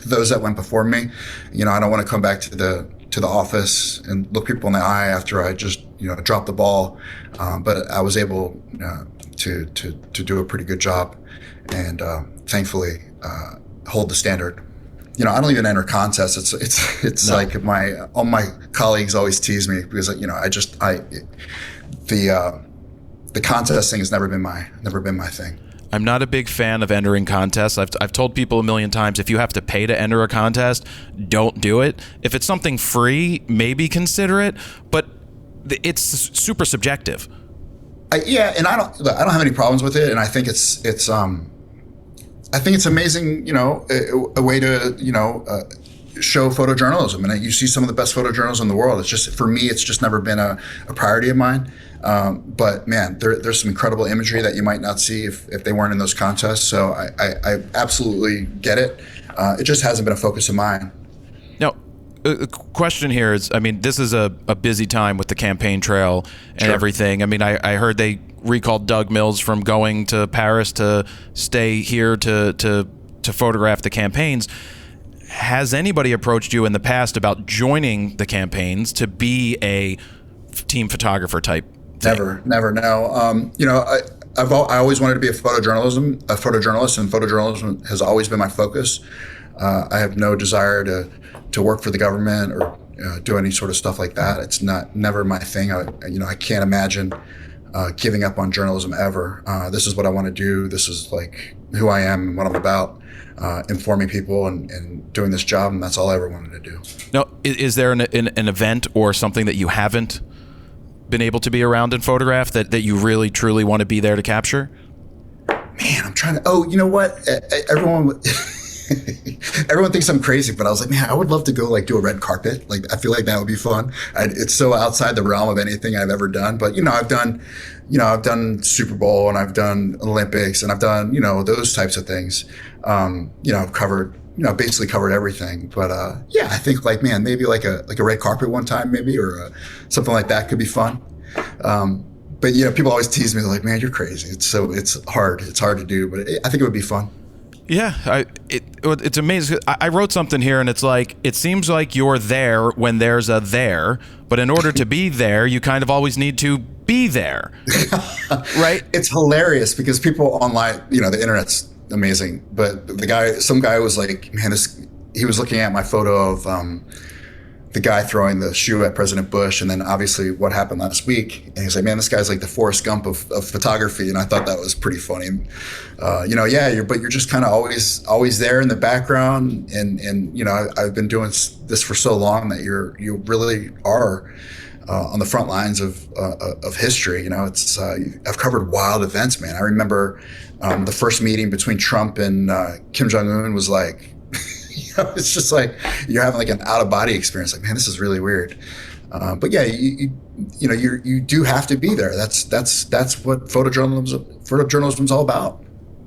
those that went before me. I don't want to come back to the office and look people in the eye after I just dropped the ball. But I was able to do a pretty good job, and thankfully hold the standard. I don't even enter contests. It's no. Like all my colleagues always tease me because the contest thing has never been my thing. I'm not a big fan of entering contests. I've told people a million times, if you have to pay to enter a contest, don't do it. If it's something free, maybe consider it, but it's super subjective. And I don't have any problems with it, and I think it's amazing, a way to show photojournalism, and you see some of the best photojournalism in the world. It's just, for me, it's just never been a priority of mine. But man, there's some incredible imagery that you might not see if they weren't in those contests. So I absolutely get it. It just hasn't been a focus of mine. Now, question here is, I mean, this is a busy time with the campaign trail and everything. I mean, I heard they recalled Doug Mills from going to Paris to stay here to photograph the campaigns. Has anybody approached you in the past about joining the campaigns to be a team photographer type thing? Never. No. I always wanted to be a photojournalist, and photojournalism has always been my focus. I have no desire to work for the government or do any sort of stuff like that. It's never my thing. I can't imagine giving up on journalism ever. This is what I want to do. This is like who I am and what I'm about, informing people and doing this job, and that's all I ever wanted to do. Now, is there an event or something that you haven't been able to be around and photograph that you really truly want to be there to capture? Man, I'm trying to. Oh, you know what? Everyone thinks I'm crazy, but I was like, man, I would love to go like do a red carpet. Like, I feel like that would be fun. It's so outside the realm of anything I've ever done. But I've done Super Bowl and I've done Olympics and I've done those types of things. I've covered basically covered everything. But I think like, man, maybe like a red carpet one time, maybe, or something like that could be fun. But people always tease me, they're like, man, you're crazy. It's hard to do, but I think it would be fun. Yeah, it's amazing. I wrote something here, and it's like, it seems like you're there when there's a there, but in order to be there, you kind of always need to be there, right? It's hilarious because people online, the internet's amazing, but some guy was like, man, he was looking at my photo of the guy throwing the shoe at President Bush, and then obviously what happened last week. And he's like, man, this guy's like the Forrest Gump of photography. And I thought that was pretty funny. But you're just kind of always there in the background. And I've been doing this for so long that you really are on the front lines of history. I've covered wild events, man. I remember the first meeting between Trump and Kim Jong-un was like, it's just like you're having like an out of body experience. Like, man, this is really weird. But yeah, you do have to be there. That's what photojournalism's all about.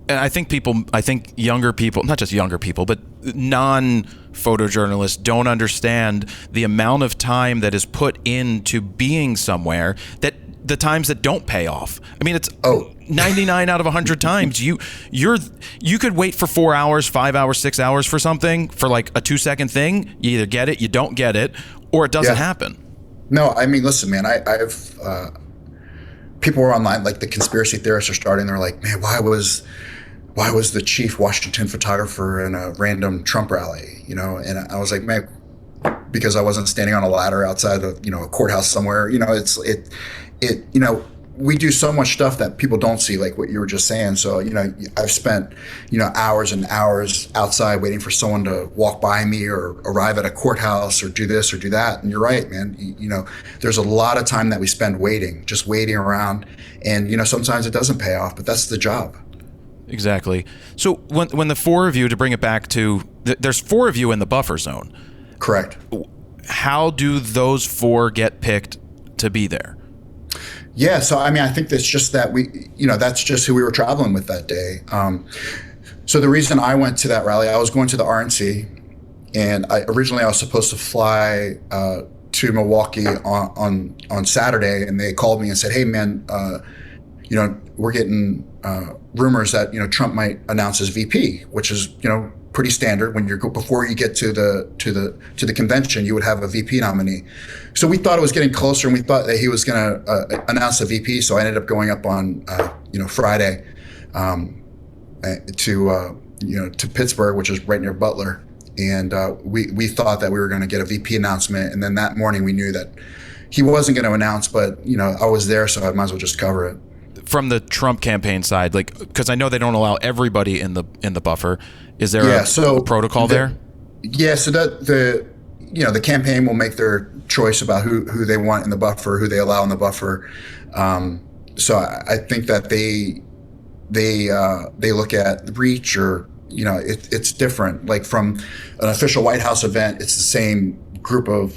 And I think younger people, not just younger people, but non-photojournalists don't understand the amount of time that is put into being somewhere, that the times that don't pay off. I mean, it's 99 out of 100 times you could wait for 4 hours, 5 hours, 6 hours for something, for like a 2-second thing. You either get it, you don't get it, or it doesn't happen. No, I mean, listen, man, I've people were online, like the conspiracy theorists are starting. They're like, man, why was the chief Washington photographer in a random Trump rally? And I was like, man, because I wasn't standing on a ladder outside of a courthouse somewhere. We do so much stuff that people don't see, like what you were just saying. So, I've spent, hours and hours outside waiting for someone to walk by me or arrive at a courthouse or do this or do that. And you're right, man. There's a lot of time that we spend just waiting around. And, sometimes it doesn't pay off, but that's the job. Exactly. So when the four of you, to bring it back to, there's 4 of you in the buffer zone. Correct. How do those 4 get picked to be there? Yeah, so I mean, I think that's just that that's just who we were traveling with that day. So the reason I went to that rally, I was going to the RNC, and originally I was supposed to fly to Milwaukee on Saturday, and they called me and said, "Hey, man, we're getting rumors that Trump might announce his VP, which is pretty standard when before you get to the convention, you would have a VP nominee." So we thought it was getting closer, and we thought that he was going to announce a VP. So I ended up going up on Friday to Pittsburgh, which is right near Butler, and we thought that we were going to get a VP announcement. And then that morning we knew that he wasn't going to announce, but I was there, so I might as well just cover it. From the Trump campaign side, like, because I know they don't allow everybody in the buffer. Is there a protocol there? Yeah, so that the campaign will make their choice about who they want in the buffer, who they allow in the buffer. So I think that they look at reach, or it's different. Like from an official White House event, it's the same group of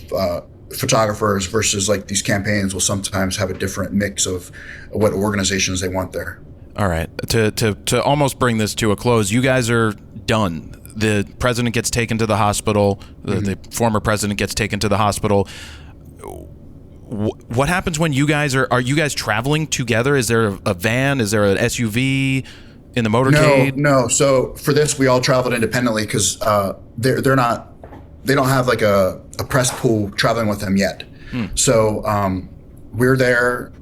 photographers versus like these campaigns will sometimes have a different mix of what organizations they want there. All right, to almost bring this to a close, you guys are done. the president gets taken to the hospital. The former president gets taken to the hospital. What happens when you guys are you guys traveling together? Is there a van? Is there an SUV in the motorcade? No. So for this, we all traveled independently because they don't have like a press pool traveling with them yet. So we're there,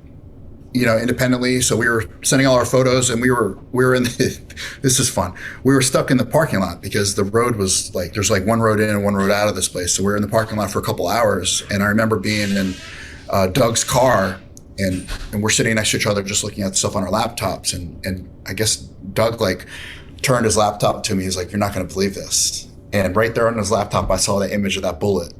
independently. So we were sending all our photos, and we were in this is fun. We were stuck in the parking lot because the road was like, there's like one road in and one road out of this place. So we were in the parking lot for a couple hours. And I remember being in Doug's car, and we're sitting next to each other just looking at stuff on our laptops. And I guess Doug like turned his laptop to me. He's like, "You're not going to believe this." And right there on his laptop, I saw the image of that bullet.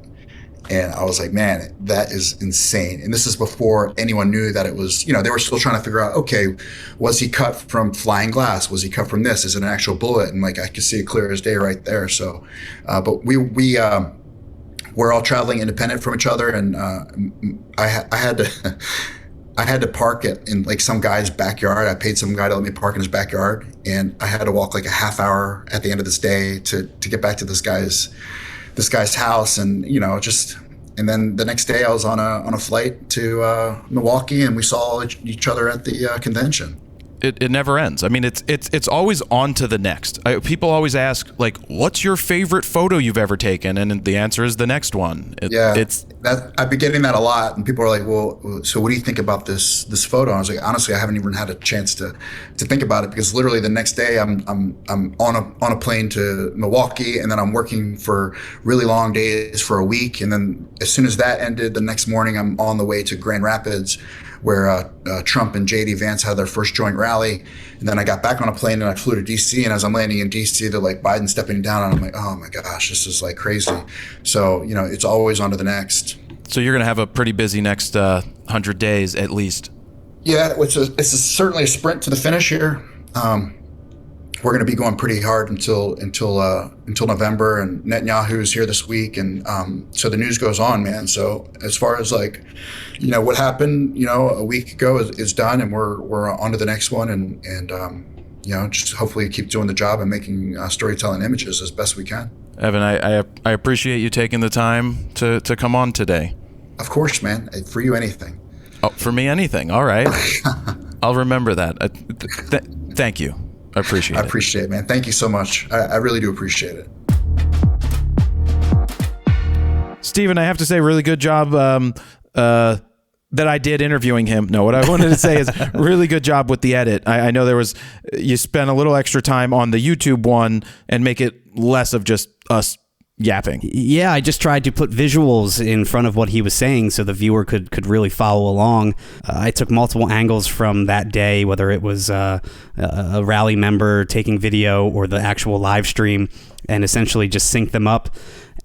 And I was like, man, that is insane. And this is before anyone knew that it was, they were still trying to figure out, okay, was he cut from flying glass? Was he cut from this? Is it an actual bullet? And like, I could see it clear as day right there. So, but we're all traveling independent from each other. And I had to park it in like some guy's backyard. I paid some guy to let me park in his backyard. And I had to walk like a half hour at the end of this day to get back to this guy's house. And, and then the next day I was on a flight to Milwaukee, and we saw each other at the convention. It never ends. I mean, it's always on to the next. People always ask, like, what's your favorite photo you've ever taken? And the answer is the next one. I've been getting that a lot, and people are like, well, so what do you think about this photo? And I was like, honestly, I haven't even had a chance to think about it, because literally the next day I'm on a plane to Milwaukee, and then I'm working for really long days for a week, and then as soon as that ended, the next morning I'm on the way to Grand Rapids, where Trump and J.D. Vance had their first joint rally. And then I got back on a plane and I flew to D.C. And as I'm landing in D.C., they're like, Biden stepping down. And I'm like, oh my gosh, this is like crazy. So, it's always on to the next. So you're going to have a pretty busy next 100 days at least. Yeah, it's certainly a sprint to the finish here. We're going to be going pretty hard until November, and Netanyahu's here this week, and so the news goes on, man. So as far as like, what happened, a week ago is done, and we're on to the next one, and just hopefully keep doing the job and making storytelling images as best we can. Evan, I appreciate you taking the time to come on today. Of course, man. For you, anything. Oh, for me, anything. All right. I'll remember that. Thank you. I appreciate it. I appreciate it, man. Thank you so much. I really do appreciate it. Steven, I have to say, really good job that I did interviewing him. No, what I wanted to say is really good job with the edit. I know you spent a little extra time on the YouTube one and make it less of just us yapping. Yeah, I just tried to put visuals in front of what he was saying so the viewer could really follow along. I took multiple angles from that day, whether it was a rally member taking video or the actual live stream, and essentially just synced them up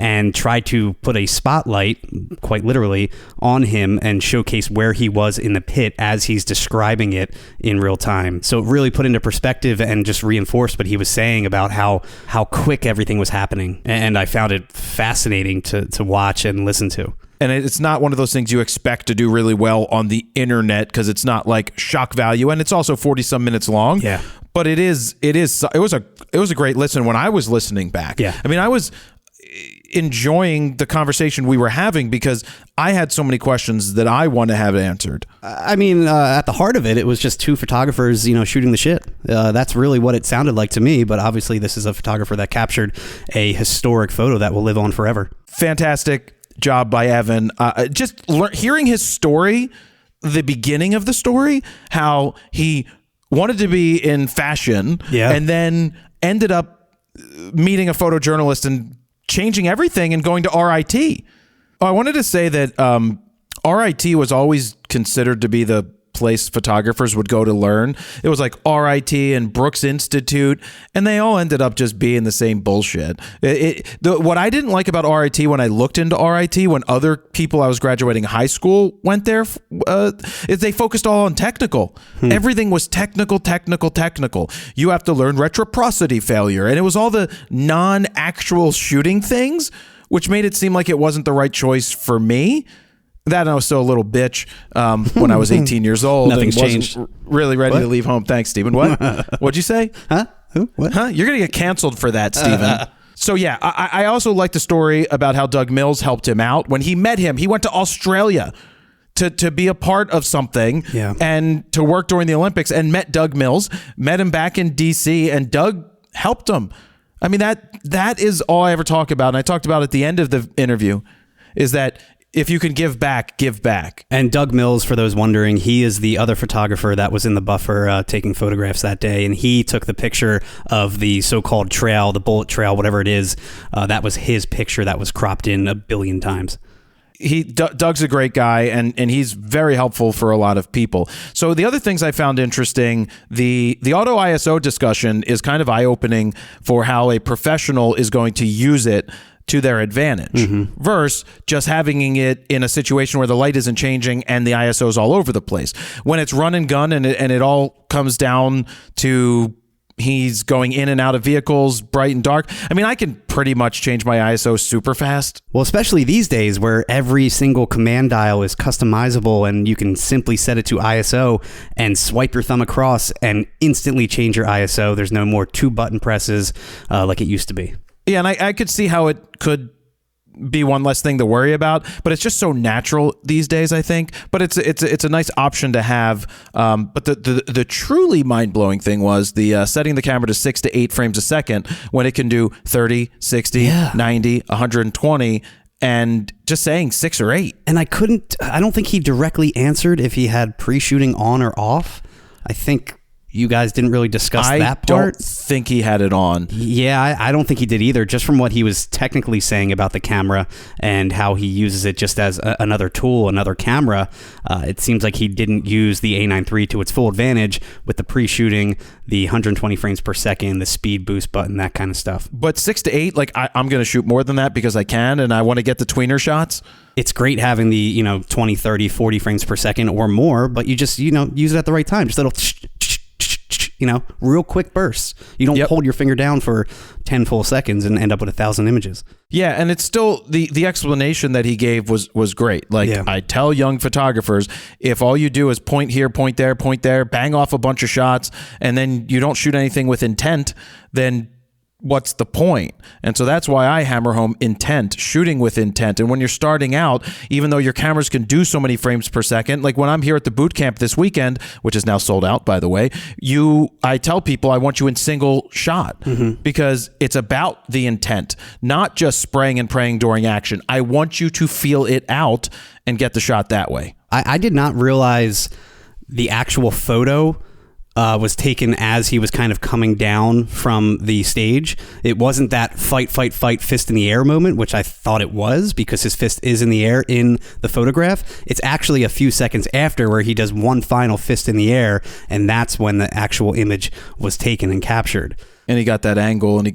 and try to put a spotlight, quite literally, on him and showcase where he was in the pit as he's describing it in real time. So it really put into perspective and just reinforced what he was saying about how quick everything was happening. And I found it fascinating to watch and listen to. And it's not one of those things you expect to do really well on the internet, because it's not like shock value, and it's also 40 some minutes long. Yeah. But it was a great listen when I was listening back. Yeah. I mean, I was enjoying the conversation we were having because I had so many questions that I want to have answered. I mean, at the heart of it, it was just two photographers, shooting the shit. That's really what it sounded like to me. But obviously, this is a photographer that captured a historic photo that will live on forever. Fantastic job by Evan. Hearing his story, the beginning of the story, how he wanted to be in fashion, and then ended up meeting a photojournalist and changing everything and going to RIT. I wanted to say that RIT was always considered to be the place photographers would go to learn. It was like RIT and Brooks Institute, and they all ended up just being the same bullshit. What I didn't like about RIT when I looked into RIT, when other people I was graduating high school went there, is they focused all on technical. Everything was technical. You have to learn reciprocity failure, and it was all the non-actual shooting things, which made it seem like it wasn't the right choice for me. That I was still a little bitch when I was 18 years old. Nothing's and wasn't changed. Really ready to leave home. Thanks, Stephen. What? What'd you say? Huh? Who? What? Huh? You're going to get canceled for that, Stephen. So yeah, I also like the story about how Doug Mills helped him out. When he met him, he went to Australia to be a part of something and to work during the Olympics, and met Doug Mills, met him back in DC, and Doug helped him. I mean, that is all I ever talk about. And I talked about at the end of the interview is that if you can give back, give back. And Doug Mills, for those wondering, he is the other photographer that was in the buffer taking photographs that day. And he took the picture of the so-called trail, the bullet trail, whatever it is. That was his picture that was cropped in a billion times. Doug's a great guy, and he's very helpful for a lot of people. So the other things I found interesting, the auto ISO discussion is kind of eye-opening for how a professional is going to use it to their advantage versus just having it in a situation where the light isn't changing and the ISO is all over the place. When it's run and gun and it all comes down to he's going in and out of vehicles, bright and dark. I mean, I can pretty much change my ISO super fast. Well, especially these days where every single command dial is customizable and you can simply set it to ISO and swipe your thumb across and instantly change your ISO. There's no more 2 button presses like it used to be. Yeah, and I could see how it could be one less thing to worry about, but it's just so natural these days, I think. But it's a nice option to have. But the truly mind-blowing thing was the setting the camera to 6 to 8 frames a second when it can do 30, 60, 90, 120, and just saying 6 or 8. And I don't think he directly answered if he had pre-shooting on or off. I think you guys didn't really discuss that part. I don't think he had it on. Yeah, I don't think he did either, just from what he was technically saying about the camera and how he uses it just as another tool, another camera. It seems like he didn't use the A9 III to its full advantage with the pre-shooting, the 120 frames per second, the speed boost button, that kind of stuff. But 6 to 8, like I'm going to shoot more than that because I can, and I want to get the tweener shots. It's great having the 20, 30, 40 frames per second or more, but you just use it at the right time. Just a little real quick bursts. You don't hold your finger down for 10 full seconds and end up with 1,000 images. Yeah, and it's still the explanation that he gave was great. Like I tell young photographers, if all you do is point here, point there, bang off a bunch of shots, and then you don't shoot anything with intent, then what's the point? And so that's why I hammer home intent, shooting with intent. And when you're starting out, even though your cameras can do so many frames per second, like when I'm here at the boot camp this weekend, which is now sold out, by the way, I tell people I want you in single shot because it's about the intent, not just spraying and praying during action. I want you to feel it out and get the shot that way. I did not realize the actual photo was taken as he was kind of coming down from the stage. It wasn't that fight, fist in the air moment, which I thought it was because his fist is in the air in the photograph. It's actually a few seconds after where he does one final fist in the air, and that's when the actual image was taken and captured. And he got that angle, and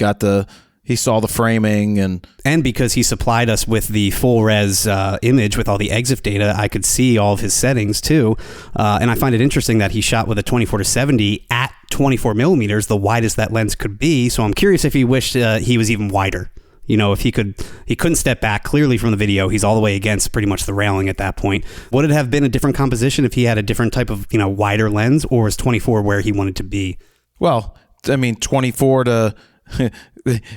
he saw the framing, and because he supplied us with the full res image with all the EXIF data, I could see all of his settings too. And I find it interesting that he shot with a 24-70 at 24 millimeters, the widest that lens could be. So I'm curious if he wished he was even wider. If he couldn't step back clearly from the video. He's all the way against pretty much the railing at that point. Would it have been a different composition if he had a different type of, wider lens, or was 24 where he wanted to be? Well, I mean, 24 to...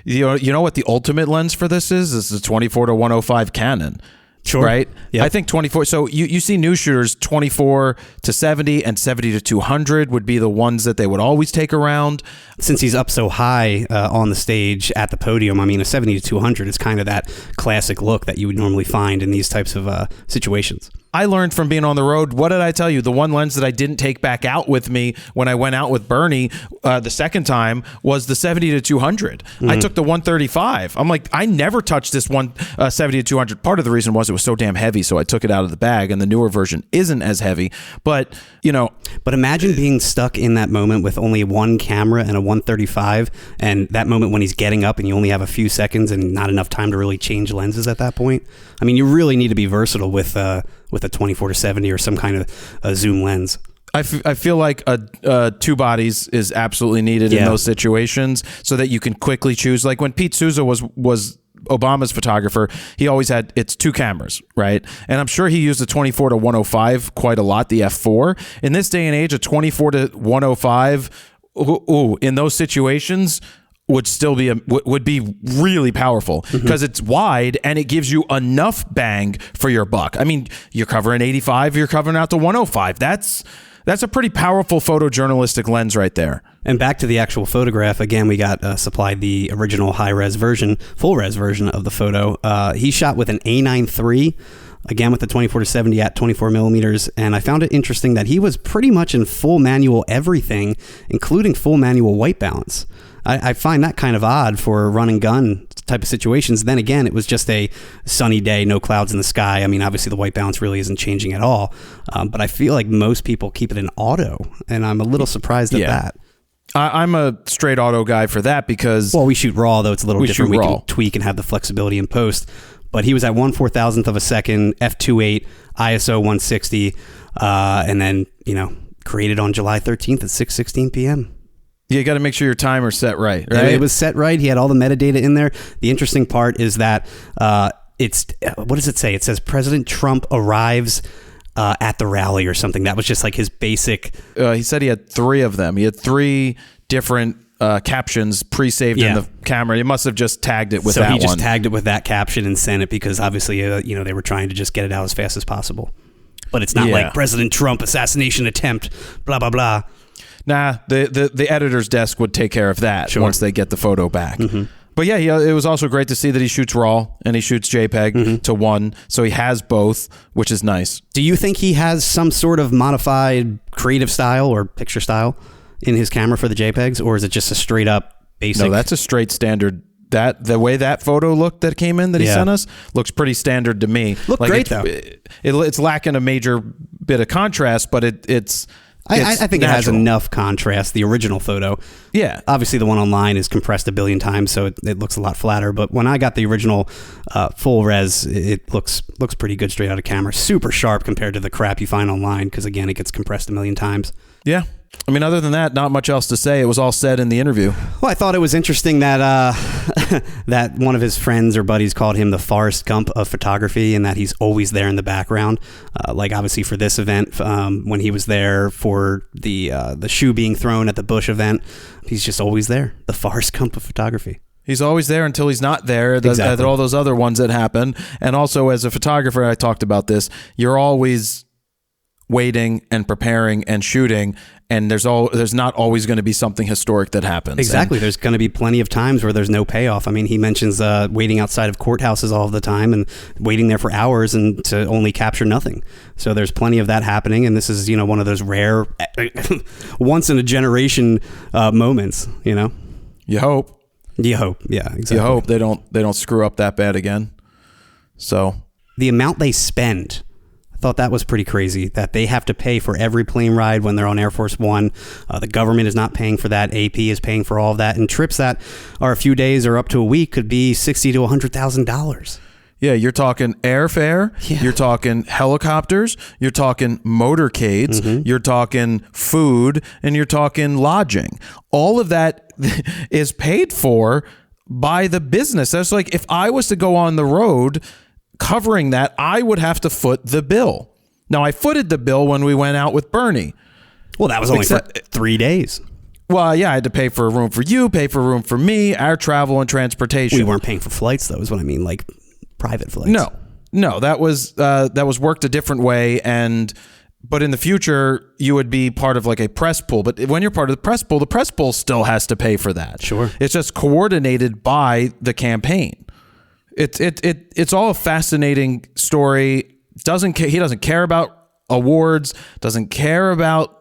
You know what the ultimate lens for this is? This is a 24 to 105 Canon. Sure. Right? Yep. I think 24. So you see new shooters 24 to 70 and 70 to 200 would be the ones that they would always take around. Since he's up so high on the stage at the podium, I mean, a 70 to 200 is kind of that classic look that you would normally find in these types of situations. I learned from being on the road. What did I tell you? The one lens that I didn't take back out with me when I went out with Bernie the second time was the 70 to 200. I took the 135. I'm like, I never touched this 70 to 200. Part of the reason was it was so damn heavy, so I took it out of the bag, and the newer version isn't as heavy. But, But imagine being stuck in that moment with only one camera and a 135, and that moment when he's getting up and you only have a few seconds and not enough time to really change lenses at that point. I mean, you really need to be versatile with a 24 to 70 or some kind of a zoom lens. I feel like a two bodies is absolutely needed in those situations so that you can quickly choose. Like when Pete Souza was Obama's photographer, he always had, it's 2 cameras, right? And I'm sure he used the 24 to 105 quite a lot, the f4. In this day and age, a 24 to 105, in those situations, would still be would be really powerful because it's wide and it gives you enough bang for your buck. I mean, you're covering 85, you're covering out to 105. That's a pretty powerful photojournalistic lens right there. And back to the actual photograph, again, we got supplied the original high-res version, full-res version of the photo. He shot with an A9 III, again with the 24-70 at 24 millimeters, and I found it interesting that he was pretty much in full manual everything, including full manual white balance. I find that kind of odd for run and gun type of situations. Then again, it was just a sunny day, no clouds in the sky. I mean, obviously the white balance really isn't changing at all, but I feel like most people keep it in auto, and I'm a little surprised at that. I'm a straight auto guy for that because... Well, we shoot RAW, though it's a little different. We can tweak and have the flexibility in post. But he was at 1/4000th of a second, f2.8, ISO 160, and then, created on July 13th at 6:16 p.m. You got to make sure your timer's set right? It was set right. He had all the metadata in there. The interesting part is that it's... What does it say? It says President Trump arrives... at the rally or something. That was just like his basic... he said he had 3 of them. He had 3 different captions pre-saved in the camera. He must have just tagged it with that one. So he just tagged it with that caption and sent it because obviously, they were trying to just get it out as fast as possible. But it's not like President Trump assassination attempt, blah, blah, blah. Nah, the editor's desk would take care of that once they get the photo back. But yeah, it was also great to see that he shoots RAW and he shoots JPEG to 1, so he has both, which is nice. Do you think he has some sort of modified creative style or picture style in his camera for the JPEGs, or is it just a straight up basic? No, that's a straight standard. The way that photo looked that came in that he sent us looks pretty standard to me. Looked great though. It's lacking a major bit of contrast, but it's I think it has enough contrast, the original photo. Yeah. Obviously, the one online is compressed a billion times, so it looks a lot flatter. But when I got the original full res, it looks pretty good straight out of camera. Super sharp compared to the crap you find online, because, again, it gets compressed a million times. Yeah. I mean, other than that, not much else to say. It was all said in the interview. Well, I thought it was interesting that that one of his friends or buddies called him the Forrest Gump of photography, and that he's always there in the background. Like obviously for this event, when he was there for the shoe being thrown at the Bush event, he's just always there. The Forrest Gump of photography. He's always there until he's not there. Exactly. All those other ones that happen. And also as a photographer, I talked about this, you're always waiting and preparing and shooting, and there's not always going to be something historic that happens. Exactly. There's going to be plenty of times where there's no payoff. I mean, he mentions waiting outside of courthouses all the time and waiting there for hours and to only capture nothing. So there's plenty of that happening, and this is, one of those rare once in a generation moments, You hope. Yeah, exactly. You hope they don't screw up that bad again. So the amount they spend, I thought that was pretty crazy, that they have to pay for every plane ride when they're on Air Force One. The government is not paying for that. AP is paying for all of that. And trips that are a few days or up to a week could be $60,000 to $100,000. Yeah, you're talking airfare, you're talking helicopters, you're talking motorcades, you're talking food, and you're talking lodging. All of that is paid for by the business. That's like if I was to go on the road covering that, I would have to foot the bill. Now, I footed the bill when we went out with Bernie. Well, that was only for 3 days. Well, yeah, I had to pay for a room for you, pay for a room for me, our travel and transportation. We weren't paying for flights, though, is what I mean, like private flights. No, that was worked a different way, but in the future, you would be part of like a press pool. But when you're part of the press pool still has to pay for that. Sure. It's just coordinated by the campaign. It's all a fascinating story. He doesn't care about awards, doesn't care about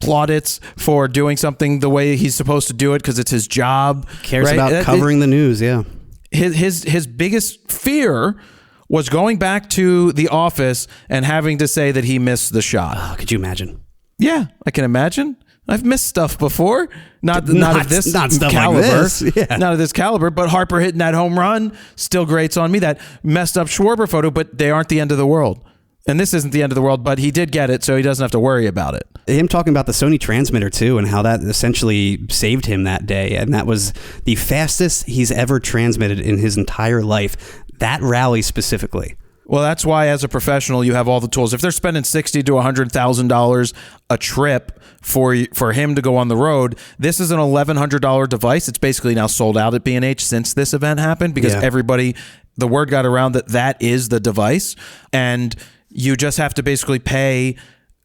plaudits for doing something the way he's supposed to do it because it's his job. Cares about covering the news, yeah. His biggest fear was going back to the office and having to say that he missed the shot. Oh, could you imagine? Yeah, I can imagine. I've missed stuff before. Not of this stuff caliber. Like this. Yeah. Not of this caliber, but Harper hitting that home run still grates on me. That messed up Schwarber photo, but they aren't the end of the world. And this isn't the end of the world, but he did get it, so he doesn't have to worry about it. Him talking about the Sony transmitter, too, and how that essentially saved him that day. And that was the fastest he's ever transmitted in his entire life. That rally specifically. Well, that's why as a professional, you have all the tools. If they're spending $60,000 to $100,000 a trip for him to go on the road, this is an $1,100 device. It's basically now sold out at B&H since this event happened because the word got around that is the device. And you just have to basically pay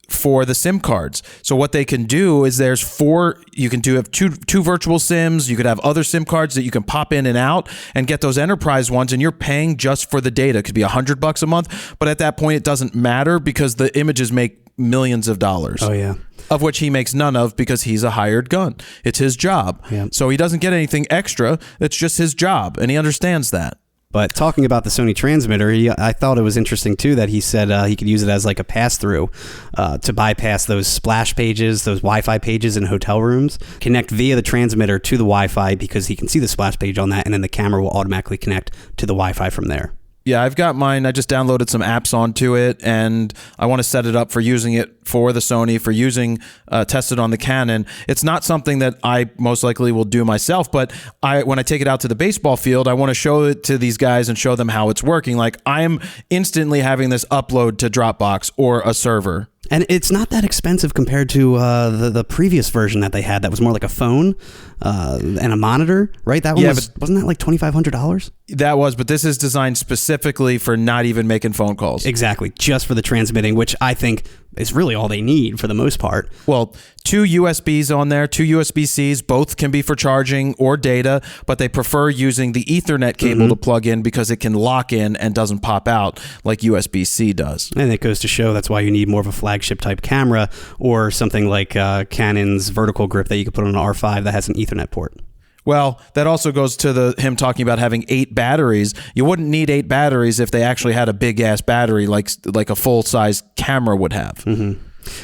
for the SIM cards. So what they can do is have two virtual SIMs. You could have other SIM cards that you can pop in and out and get those enterprise ones, and you're paying just for the data. It could be $100 a month, but at that point it doesn't matter because the images make millions of dollars. Oh yeah. Of which he makes none of because he's a hired gun. It's his job. Yeah. So he doesn't get anything extra. It's just his job, and he understands that. But talking about the Sony transmitter, I thought it was interesting too that he said he could use it as like a pass-through to bypass those splash pages, those Wi-Fi pages in hotel rooms, connect via the transmitter to the Wi-Fi because he can see the splash page on that, and then the camera will automatically connect to the Wi-Fi from there. Yeah, I've got mine. I just downloaded some apps onto it, and I want to set it up for using it for the Sony, for using tested on the Canon. It's not something that I most likely will do myself, but when I take it out to the baseball field, I want to show it to these guys and show them how it's working. Like, I'm instantly having this upload to Dropbox or a server. And it's not that expensive compared to the previous version that they had that was more like a phone and a monitor, right? That one wasn't that like $2,500? That was, but this is designed specifically for not even making phone calls. Exactly, just for the transmitting, which I think is really all they need for the most part. Well, 2 USBs on there, 2 USB-Cs, both can be for charging or data, but they prefer using the Ethernet cable to plug in because it can lock in and doesn't pop out like USB-C does. And it goes to show that's why you need more of a flagship type camera or something like Canon's vertical grip that you could put on an R5 that has an Ethernet port. Well, that also goes to him talking about having 8 batteries. You wouldn't need 8 batteries if they actually had a big ass battery like a full size camera would have.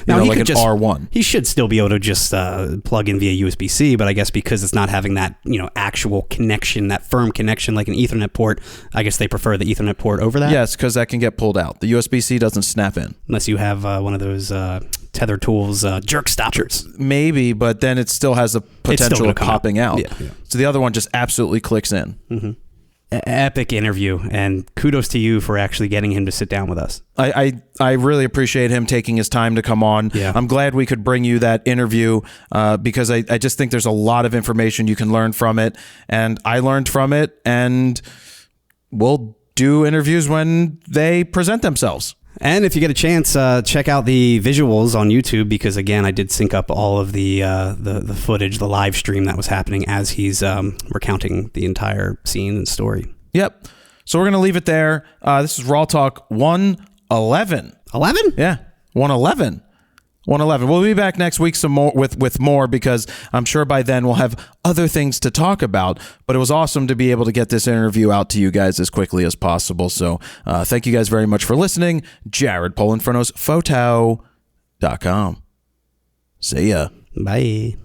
Now, like an R1. He should still be able to just plug in via USB-C, but I guess because it's not having that actual connection, that firm connection like an Ethernet port, I guess they prefer the Ethernet port over that. Yes, because that can get pulled out. The USB-C doesn't snap in unless you have one of those Tether Tools jerk stoppers. Maybe, but then it still has the potential of popping out. Yeah. So the other one just absolutely clicks in. Epic interview, and kudos to you for actually getting him to sit down with us. I really appreciate him taking his time to come on. Yeah. I'm glad we could bring you that interview because I just think there's a lot of information you can learn from it, and I learned from it, and we'll do interviews when they present themselves. And if you get a chance, check out the visuals on YouTube because, again, I did sync up all of the footage, the live stream that was happening as he's recounting the entire scene and story. Yep. So we're going to leave it there. This is RAWtalk 111. 11? Yeah, 111. 111. We'll be back next week some more with more because I'm sure by then we'll have other things to talk about. But it was awesome to be able to get this interview out to you guys as quickly as possible. So thank you guys very much for listening. Jared Polin, Photo.com. See ya. Bye.